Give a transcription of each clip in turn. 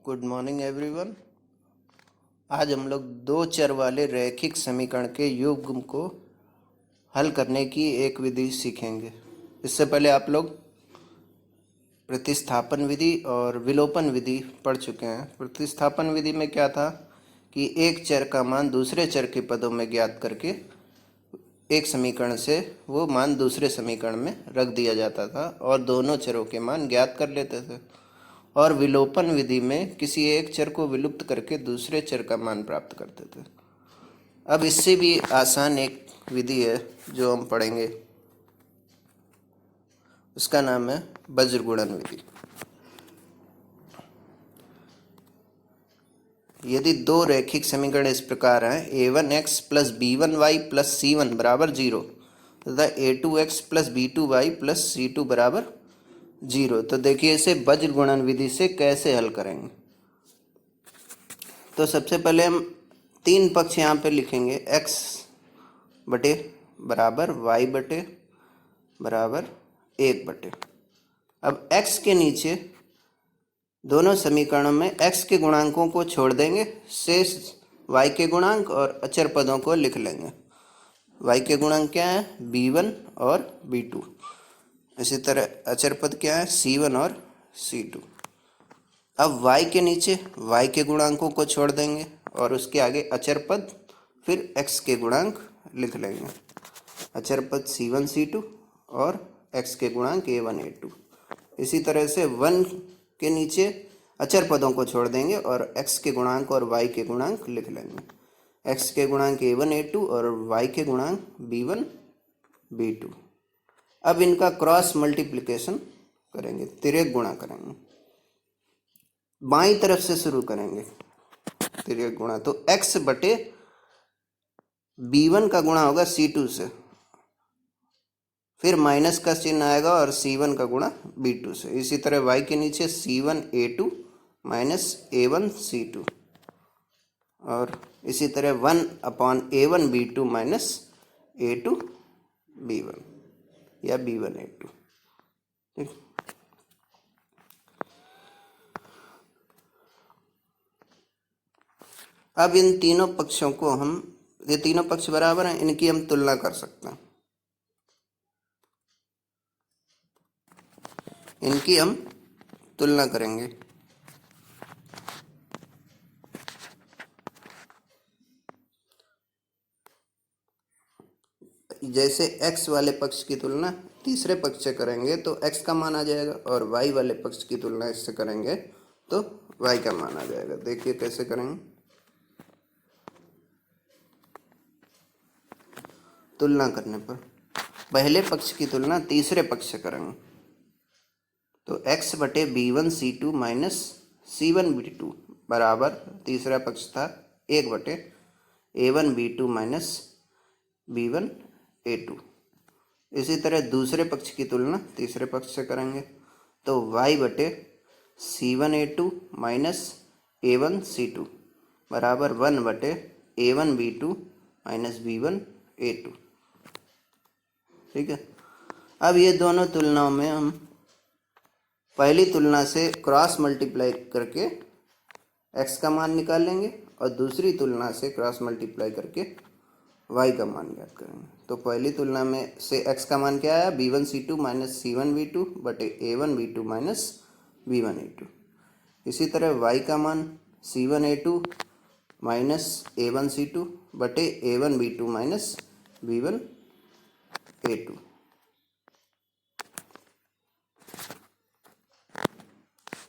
Good morning everyone. आज हम लोग दो चर वाले रैखिक समीकरण के युग्म को हल करने की एक विधि सीखेंगे। इससे पहले आप लोग प्रतिस्थापन विधि और विलोपन विधि पढ़ चुके हैं। प्रतिस्थापन विधि में क्या था कि एक चर का मान दूसरे चर के पदों में ज्ञात करके एक समीकरण से वो मान दूसरे समीकरण में रख दिया जाता था और दोनों चरों के मान ज्ञात कर लेते थे। और विलोपन विधि में किसी एक चर को विलुप्त करके दूसरे चर का मान प्राप्त करते थे। अब इससे भी आसान एक विधि है जो हम पढ़ेंगे, उसका नाम है वज्रगुणन विधि। यदि दो रैखिक समीकरण इस प्रकार हैं a1x plus b1y plus c1 बराबर 0 तथा a2x plus b2y plus c2 बराबर 0, तो देखिए इसे वज्रगुणन विधि से कैसे हल करेंगे। तो सबसे पहले हम तीन पक्ष यहाँ पे लिखेंगे, x बटे बराबर y बटे बराबर 1 बटे। अब x के नीचे दोनों समीकरणों में x के गुणांकों को छोड़ देंगे, शेष y के गुणांक और अचर पदों को लिख लेंगे। y के गुणांक क्या है? b1 और b2। इसी तरह अचर पद क्या है? c1 और c2। अब y के नीचे y के गुणांकों को छोड़ देंगे और उसके आगे अचर पद, फिर x के गुणांक लिख लेंगे। अचर पद c1 c2 और x के गुणांक a1 a2। इसी तरह से 1 के नीचे अचर पदों को छोड़ देंगे और x के गुणांक और y के गुणांक लिख लेंगे। x के गुणांक a1 a2 और y के गुणांक b1 b2। अब इनका क्रॉस मल्टीप्लिकेशन करेंगे, तिर्यक गुणा करेंगे। बाईं तरफ से शुरू करेंगे तिर्यक गुणा, तो x बटे b1 का गुणा होगा c2 से, फिर माइनस का चिन्ह आएगा और c1 का गुणा b2 से। इसी तरह y के नीचे c1 a2 minus a1 c2 और इसी तरह 1 upon a1 b2 minus a2 b1 या b1 a2। ठीक, अब इन तीनों पक्षों को हम, ये तीनों पक्ष बराबर हैं, इनकी हम तुलना कर सकते हैं। इनकी हम तुलना करेंगे। जैसे x वाले पक्ष की तुलना तीसरे पक्ष से करेंगे तो x का मान आ जाएगा और y वाले पक्ष की तुलना इससे करेंगे तो y का मान आ जाएगा। देखिए कैसे करेंगे। तुलना करने पर पहले पक्ष की तुलना तीसरे पक्ष से करेंगे, तो x बटे b1 c2 minus c1 b2 बराबर, तीसरा पक्ष था 1 बटे a1 b2 minus b1 a2। इसी तरह दूसरे पक्ष की तुलना तीसरे पक्ष से करेंगे, तो y बटे c1 a2 minus a1 c2 बराबर 1 बटे a1 b2 minus b1 a2। ठीक है। अब ये दोनों तुलनाओं में हम पहली तुलना से क्रॉस मल्टीप्लाई करके x का मान निकाल लेंगे और दूसरी तुलना से क्रॉस मल्टीप्लाई करके y का मान ज्ञात करेंगे। तो पहली तुलना में से x का मान क्या आया? b1 c2 minus c1 b2 बटे a1 b2 minus b1 a2। इसी तरह y का मान c1 a2 minus a1 c2 बटे a1 b2 minus b1 a2।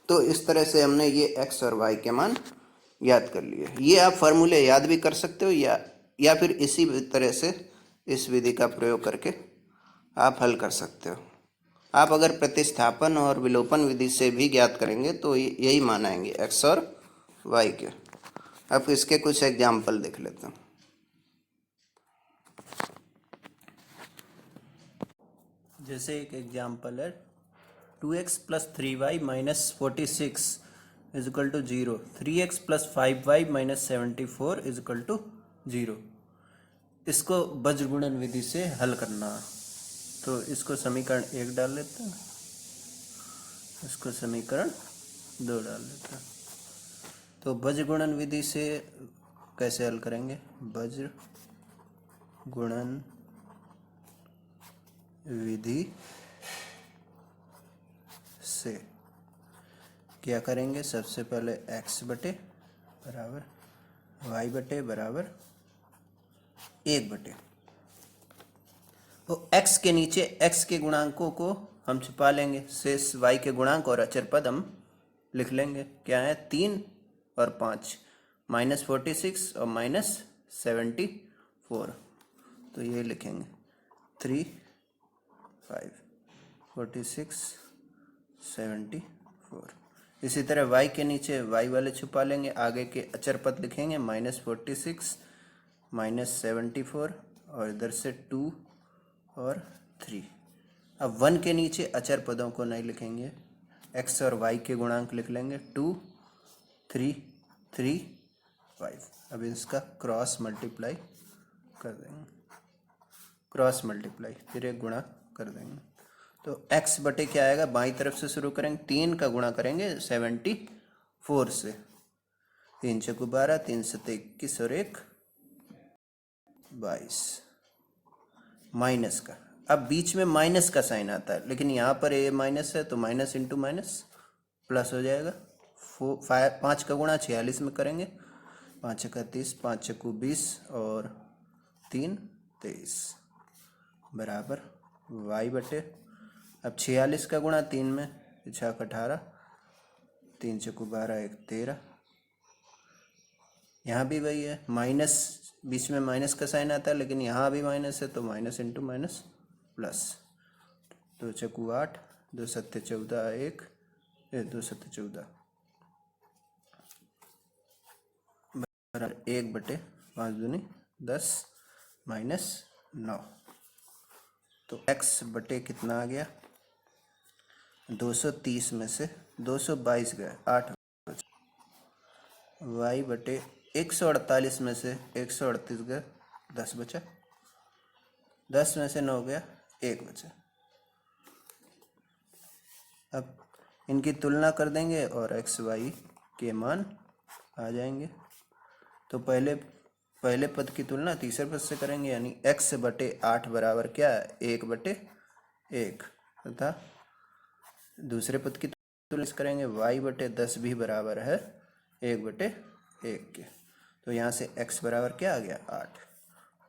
तो इस तरह से हमने ये x और y के मान याद कर लिए। ये आप फार्मूले याद भी कर सकते हो या फिर इसी तरह से इस विधि का प्रयोग करके आप हल कर सकते हो। आप अगर प्रतिस्थापन और विलोपन विधि से भी ज्ञात करेंगे तो यही मान आएंगे x और y के। अब इसके कुछ एग्जाम्पल देख लेते हैं। जैसे एक एग्जाम्पल है 2x plus 3y minus 46 is equal to 0, 3x plus 5y minus 74 is equal to 0। इसको वज्रगुणन विधि से हल करना, तो इसको समीकरण 1 डाल लेते हैं, इसको समीकरण 2 डाल लेते हैं। तो वज्र गुणन विधि से कैसे हल करेंगे? वज्र गुणन विधि से क्या करेंगे? सबसे पहले x बटे बराबर y बटे बराबर 1/। तो x के नीचे x के गुणांकों को हम छुपा लेंगे, शेष y के गुणांक और अचर पद हम लिख लेंगे। क्या है? 3 और 5, -46 और -74। तो ये लिखेंगे 3, 5, 46, 74। इसी तरह y के नीचे y वाले छुपा लेंगे, आगे के अचर पद लिखेंगे -46, -74 और इधर से 2 और 3। अब 1 के नीचे अचर पदों को नहीं लिखेंगे, x और y के गुणांक लिख लेंगे 2, 3, 3, 5। अब इसका क्रॉस मल्टीप्लाई कर देंगे, क्रॉस मल्टीप्लाई फिर एक गुणा कर देंगे। तो x बटे क्या आएगा? बाईं तरफ से शुरू करेंगे, 3 का गुणा करेंगे 74 से, 3 चौको 12, 3 सत्ते 21 और 1 22। माइनस का, अब बीच में माइनस का साइन आता है, लेकिन यहाँ पर ये माइनस है तो माइनस इंटू माइनस प्लस हो जाएगा। 5 का गुणा 46 में करेंगे, 5 छक्का 30, 5 चक्कू 20 और 3 23 बराबर y बटे। अब 46 का गुणा 3 में, 6 18, 3 चक्कू 12, 1 13। यहाँ भी वही है, माइनस, बीच में माइनस का साइन आता है, लेकिन यहाँ भी माइनस है तो माइनस इंटू माइनस प्लस। 2 चक्कू 8, 2 सत्ते 14, 2 सत्ते 14 बराबर 1 बटे 5 दूनी 10 -9। तो x बटे कितना आ गया? 230 में से 222 गया, 8। y बटे 148 में से 138 गया, 10 बचा। 10 में से 9 गया, 1 बचा। अब इनकी तुलना कर देंगे और x y के मान आ जाएंगे। तो पहले पद की तुलना तीसरे पद से करेंगे, यानी x बटे 8 बराबर क्या है? 1 बटे 1 तथा दूसरे पद की तुलना करेंगे, y बटे 10 भी बराबर है 1 बटे 1 के। तो यहाँ से x बराबर क्या आ गया? 8,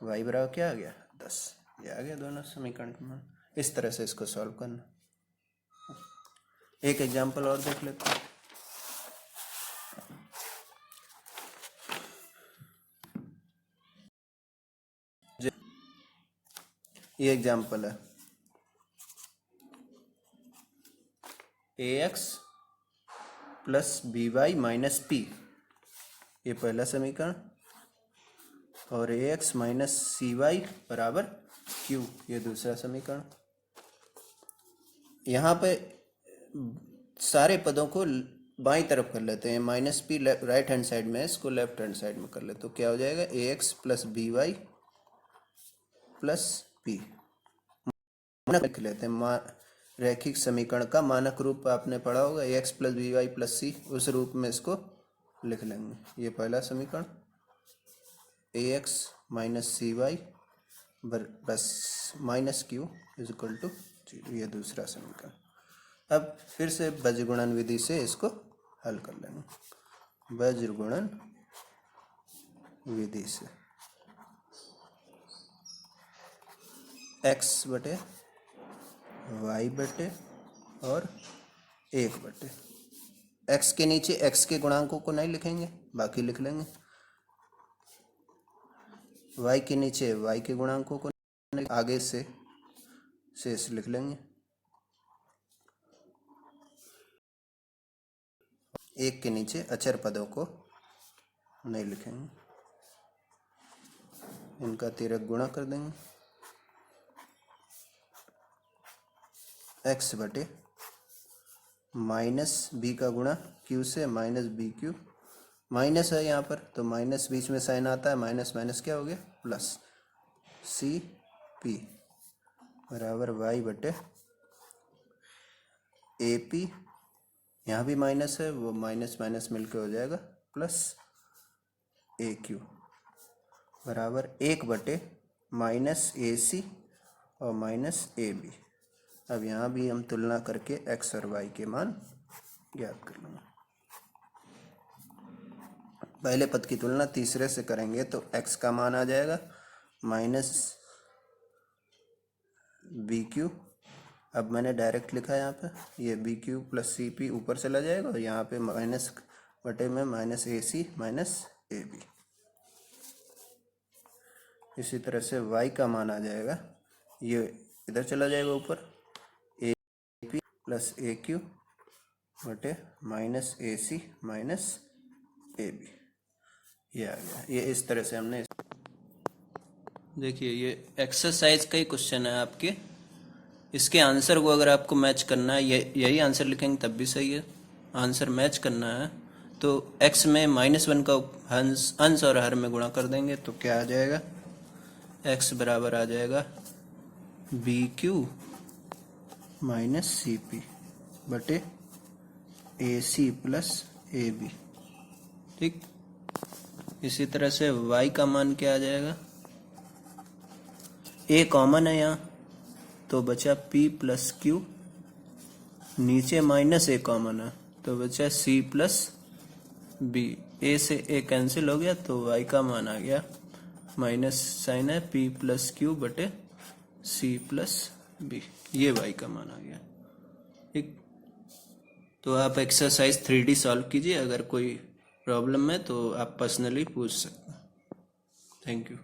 y बराबर क्या आ गया? 10। ये आ गया दोनों समीकरण का मान। इस तरह से इसको सॉल्व करना। एक एग्जाम्पल और देख लेते हैं। ये एग्जाम्पल है ax plus by minus p, ये पहला समीकरण, और ax माइनस cy बराबर q, ये दूसरा समीकरण। यहाँ पे सारे पदों को बाईं तरफ कर लेते हैं, minus p right hand side में है, इसको लेफ्ट हैंड साइड में कर लेते। तो क्या हो जाएगा? ax plus by plus p लिख लेते हैं। रैखिक समीकरण का मानक रूप आपने पढ़ा होगा, ax plus by plus c, उस रूप में इसको लिख लेंगे। ये पहला समीकरण, ax minus cy plus minus q is equal to 0, ये दूसरा समीकरण। अब फिर से वज्र गुणन विधि से इसको हल कर लेंगे। वज्र गुणन विधि से x बटे y बटे और 1 बटे, x के नीचे x के गुणांकों को नहीं लिखेंगे, बाकी लिख लेंगे। y के नीचे y के गुणांकों को आगे से शेष लिख लेंगे। 1 के नीचे अचर पदों को नहीं लिखेंगे, इनका तिरक गुणा कर देंगे। x बटे माइनस b का गुणा q से, माइनस बी क्यू, माइनस है यहाँ पर तो माइनस बीच में साइन आता है, माइनस माइनस क्या हो गया? प्लस सी पी बराबर y बटे ए पी, यहाँ भी माइनस है, वो माइनस माइनस मिलकर हो जाएगा प्लस ए क्यू बराबर 1/-AC और -AB। अब यहाँ भी हम तुलना करके x और y के मान ज्ञात कर लेंगे। पहले पद की तुलना तीसरे से करेंगे तो x का मान आ जाएगा -BQ। अब मैंने डायरेक्ट लिखा है यहाँ पे, ये BQ + CP ऊपर चला जाएगा और यहाँ पे माइनस बटे में -AC -AB। इसी तरह से y का मान आ जाएगा, ये इधर चला जाएगा ऊपर, AP + AQ बटे -AC -AB। ये आ गया। ये इस तरह से हमने, देखिए ये एक्सरसाइज का ही क्वेश्चन है आपके। इसके आंसर को अगर आपको मैच करना है, यही आंसर लिखेंगे तब भी सही है। आंसर मैच करना है तो x में -1 का अंश और हर में गुणा कर देंगे तो क्या आ जाएगा, x बराबर आ जाएगा BQ -CP बटे AC + AB। ठीक, इसी तरह से y का मान क्या आ जाएगा, a कॉमन है यहाँ तो बचा P + Q, नीचे -a कॉमन है तो बचा C + B। a से a कैंसिल हो गया तो y का मान आ गया, माइनस साइन है, P + Q बटे C + B। ये y का मान आ गया। ठीक, तो आप एक्सरसाइज 3D सॉल्व कीजिए। अगर कोई प्रॉब्लम है तो आप पर्सनली पूछ सकते हैं। Thank you.